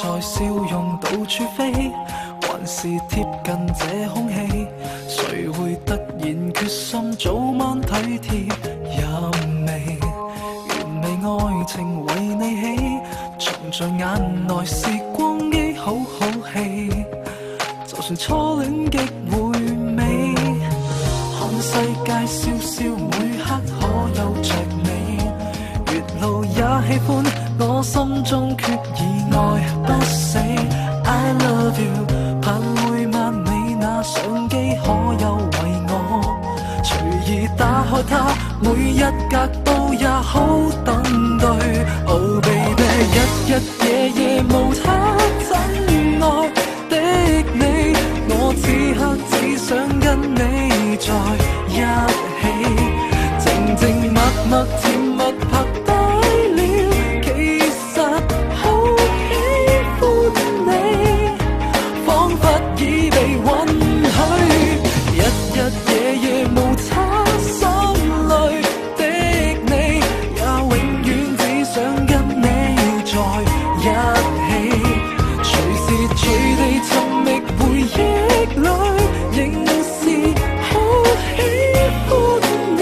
在笑容到處飛，還是貼近這空氣？誰會突然決心早晚體貼入微？完美愛情為你起，藏在眼內時光機好好戲。就算初戀極回味，看世界笑笑每刻可有着你。越老也喜歡，我心中決意愛不死。I love you， 盼每晚你那相機可有為我隨意打開它，每一格都也好等對。Oh baby， 日日夜夜無他，真愛的你，我此刻只想跟你在一起，靜靜默默甜蜜拍低了，其實好喜歡你，彷彿已被允許，日日夜夜無他，心裏的你也永遠只想跟你在一起，隨時隨地尋覓回憶裏，仍是好喜歡你，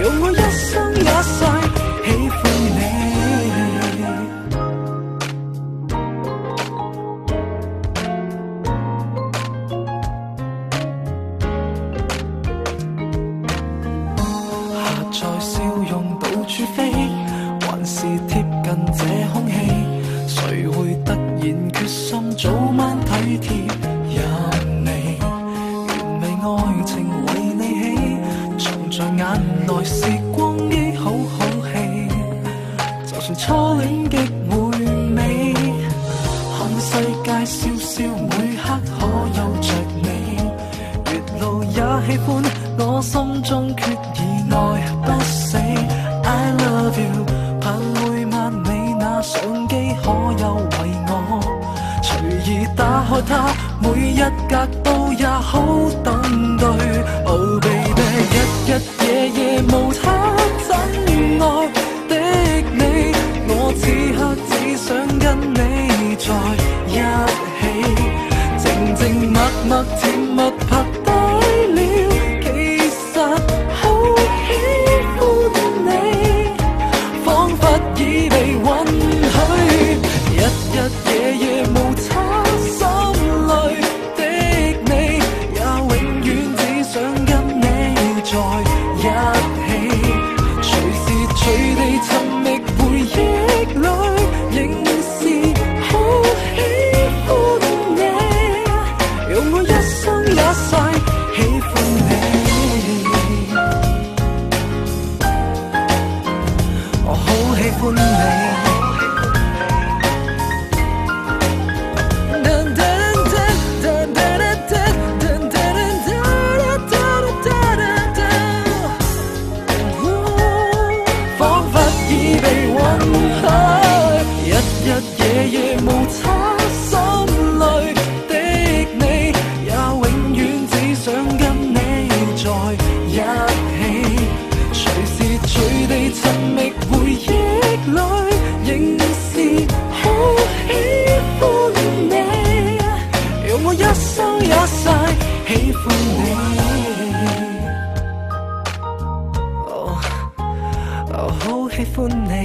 用我一生一世喜歡你。下載笑容到處飛，還是貼近這空氣？誰會突然決心早晚體貼入微？完美愛情為你起，藏在眼內時光機好好戲。就算初戀極回味，看世界笑笑每刻可有着你。越老也喜歡，我心中決意愛不死。I love you， 盼每晚你那相機可有為我隨意打開它，每一格都也好等對。Oh baby， 日日夜夜無他，真愛的你，我此刻只想跟你在一起，靜靜默默甜蜜拍低了，其實好喜歡你，彷彿已被允許，日日夜夜無他，心裏的你也永遠只想跟你在一起，隨時隨地尋覓回憶裏，仍是好喜歡你，用我一生一世喜歡你，我好喜歡你。彷彿已被允許，日日夜夜無他，心裏的你也永遠只想跟你在一起，隨時隨地尋覓回憶裏，仍是好喜歡你，用我一生一世喜歡你。好喜歡你。